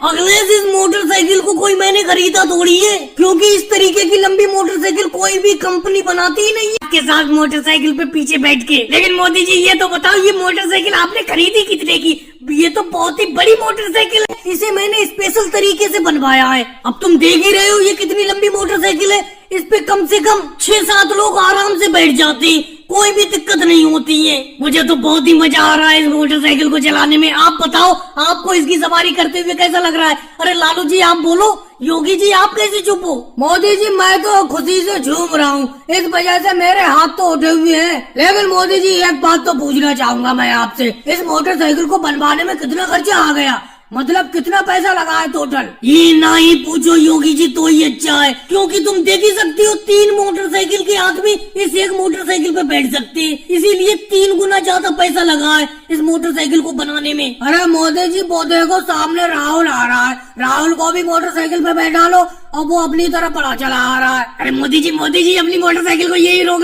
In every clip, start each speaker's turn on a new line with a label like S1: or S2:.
S1: अखिलेश, इस मोटरसाइकिल को कोई मैंने खरीदा थोड़ी है, क्योंकि इस तरीके की लंबी मोटरसाइकिल कोई भी कंपनी बनाती ही नहीं है के साथ मोटरसाइकिल पे पीछे बैठ के। लेकिन मोदी जी ये तो बताओ, ये मोटरसाइकिल आपने खरीदी कितने की? ये तो बहुत ही बड़ी मोटरसाइकिल है, इसे मैंने स्पेशल तरीके से बनवाया है। अब तुम देख ही रहे हो ये कितनी लंबी मोटरसाइकिल है, इस पे कम से कम 6-7 लोग आराम से बैठ जाते हैं, कोई भी दिक्कत नहीं होती है। मुझे तो बहुत ही मजा आ रहा है इस मोटरसाइकिल को चलाने में। आप बताओ, आपको इसकी सवारी करते हुए कैसा लग रहा है? अरे लालू जी आप बोलो, योगी जी आप कैसे चुप हो? मोदी जी मैं तो खुशी से झूम रहा हूँ, इस वजह से मेरे हाथ तो उठे हुए हैं। लेकिन मोदी जी एक बात तो पूछना चाहूंगा मैं आपसे, इस मोटरसाइकिल को बनवाने में कितना खर्चा आ गया? मतलब कितना पैसा लगा है टोटल? ये ना ही पूछो योगी जी, तो ही अच्छा है, क्योंकि तुम देख ही सकती हो 3 मोटरसाइकिल के आदमी इस एक मोटरसाइकिल पे बैठ सकते हैं, इसीलिए 3 गुना ज्यादा पैसा लगा है इस मोटरसाइकिल को बनाने में। अरे मोदी जी वो देखो सामने राहुल आ रहा है, राहुल को भी मोटरसाइकिल पे बैठा लो, अब वो अपनी तरफ पड़ा चला आ रहा है। अरे मोदी जी अपनी मोटरसाइकिल को यही रोक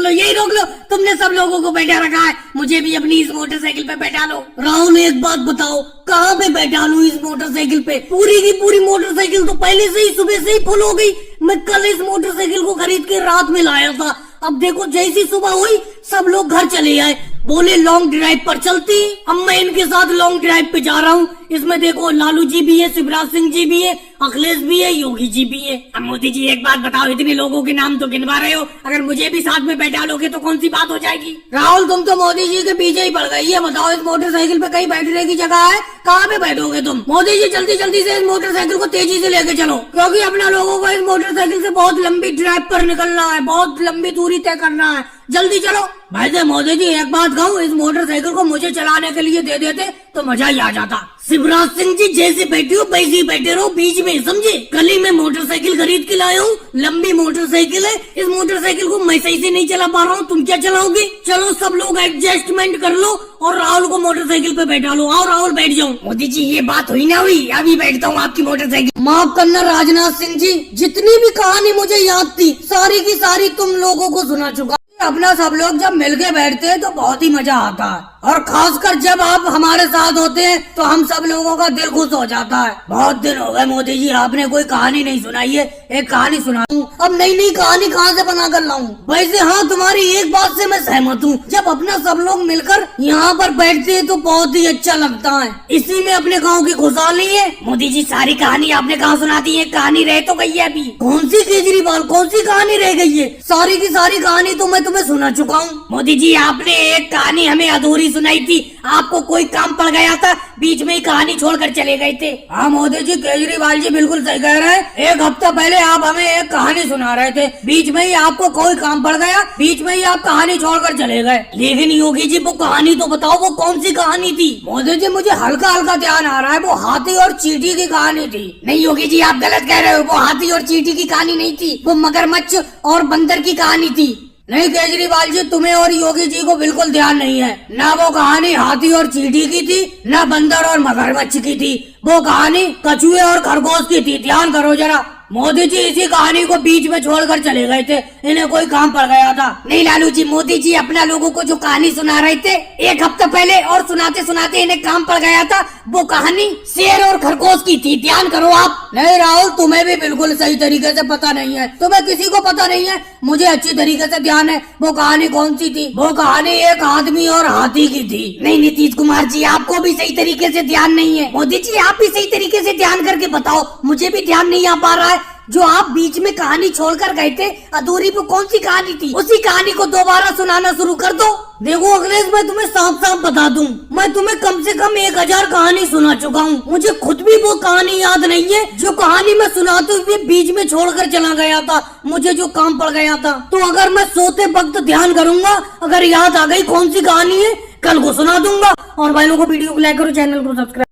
S1: लो, तुमने सब लोगों को बैठा रखा है, मुझे भी अपनी इस मोटरसाइकिल पे बैठा लो। राहुल एक बात बताओ, कहाँ पे बैठा लूं इस मोटरसाइकिल पे? पूरी की पूरी मोटरसाइकिल तो पहले से ही सुबह से ही फुल हो गई। मैं कल इस मोटरसाइकिल को खरीद के रात में लाया था, अब देखो जैसी सुबह हुई सब लोग घर चले आए, बोले लॉन्ग ड्राइव पर चलती। अब मैं इनके साथ लॉन्ग ड्राइव पे जा रहा हूँ। इसमें देखो लालू जी भी है, शिवराज सिंह जी भी है, अखिलेश भी है, योगी जी भी है। अब मोदी जी एक बात बताओ, इतने लोगों के नाम तो गिनवा रहे हो, अगर मुझे भी साथ में बैठा लोगे तो कौन सी बात हो जाएगी? राहुल तुम तो मोदी जी के पीछे ही पड़ गई है। बताओ इस मोटरसाइकिल पे कहीं बैठने की जगह है? कहाँ पे बैठोगे तुम? मोदी जी जल्दी जल्दी से इस मोटरसाइकिल को तेजी से लेके चलो, क्योंकि अपना लोगों को इस मोटरसाइकिल से बहुत लंबी ड्राइव पर निकलना है, बहुत लंबी दूरी तय करना है, जल्दी चलो। भाई से मोदी जी एक बात कहूँ, इस मोटरसाइकिल को मुझे चलाने के लिए दे देते तो मजा ही आ जाता। शिवराज सिंह जी जैसे बैठे हो वैसे ही बैठे रहो बीच में, समझे? कल ही मैं मोटरसाइकिल खरीद के लाया हूँ, लंबी मोटरसाइकिल है, इस मोटरसाइकिल को मैं सही से नहीं चला पा रहा हूँ, तुम क्या चलाओगे? चलो सब लोग एडजस्टमेंट कर लो और राहुल को मोटरसाइकिल पे बैठा लो। आओ राहुल बैठ जाओ। मोदी जी ये बात हुई ना हुई, अभी बैठता हूँ आपकी मोटरसाइकिल। माफ करना राजनाथ सिंह जी, जितनी भी कहानी मुझे याद थी सारी की सारी तुम लोगों को सुना चुका। अपना सब लोग जब मिलके बैठते हैं तो बहुत ही मजा आता है, और खासकर जब आप हमारे साथ होते हैं तो हम सब लोगों का दिल खुश हो जाता है। बहुत दिन हो गए मोदी जी आपने कोई कहानी नहीं सुनाई है, एक कहानी सुनाऊं। अब नई नई कहानी कहाँ से बना कर लाऊं? वैसे हाँ, तुम्हारी एक बात से मैं सहमत हूँ, जब अपना सब लोग मिलकर यहाँ पर बैठते हैं तो बहुत ही अच्छा लगता है, इसी में अपने गाँव की खुशहाली है। मोदी जी सारी कहानी आपने कहाँ सुना दी है? कहानी रह तो गई है अभी। कौन सी केजरीवाल, कौन सी कहानी रह गई है? सारी की सारी कहानी तो मैं तुम्हें सुना चुका हूँ। मोदी जी आपने एक कहानी हमें अधूरी सुनाई थी, आपको कोई काम पड़ गया था, बीच में ही कहानी छोड़कर चले गए थे। हाँ मोदी जी, केजरीवाल जी बिल्कुल सही कह रहे हैं। एक हफ्ता पहले आप हमें एक कहानी सुना रहे थे, बीच में ही आपको कोई काम पड़ गया, बीच में ही आप कहानी छोड़कर चले गए। लेकिन योगी जी वो कहानी तो बताओ, वो कौन सी कहानी थी? मोदी जी मुझे हल्का हल्का ध्यान आ रहा है, वो हाथी और चींटी की कहानी थी। नहीं योगी जी आप गलत कह रहे हो, वो हाथी और चींटी की कहानी नहीं थी, वो मगरमच्छ और बंदर की कहानी थी। नहीं केजरीवाल जी, तुम्हें और योगी जी को बिल्कुल ध्यान नहीं है, ना वो कहानी हाथी और चींटी की थी, ना बंदर और मगरमच्छ की थी, वो कहानी कछुए और खरगोश की थी। ध्यान करो जरा। मोदी जी इसी कहानी को बीच में छोड़कर चले गए थे, इन्हें कोई काम पड़ गया था। नहीं लालू जी, मोदी जी अपना लोगों को जो कहानी सुना रहे थे एक हफ्ता पहले, और सुनाते सुनाते इन्हें काम पड़ गया था, वो कहानी शेर और खरगोश की थी। ध्यान करो आप। नहीं राहुल, तुम्हें भी बिल्कुल सही तरीके से पता नहीं है, तुम्हें किसी को पता नहीं है, मुझे अच्छी तरीके से ध्यान है। वो कहानी कौन सी थी? वो कहानी एक आदमी और हाथी की थी। नहीं नीतीश कुमार जी, आपको भी सही तरीके से ध्यान नहीं है। मोदी जी आप भी सही तरीके से ध्यान करके बताओ, मुझे भी ध्यान नहीं आ पा रहा है। जो आप बीच में कहानी छोड़कर गए थे अधूरी, वो कौन सी कहानी थी? उसी कहानी को दोबारा सुनाना शुरू कर दो। देखो अखिलेश, मैं तुम्हें साफ साफ बता दूं, मैं तुम्हें कम से कम 1000 कहानी सुना चुका हूँ, मुझे खुद भी वो कहानी याद नहीं है जो कहानी मैं सुनाते हुए बीच में छोड़कर चला गया था, मुझे जो काम पड़ गया था। तो अगर मैं सोते वक्त ध्यान करूंगा, अगर याद आ गई कौन सी कहानी है, कल को सुना दूंगा। और भाई लोगों को वीडियो को लाइक करो, चैनल को सब्सक्राइब।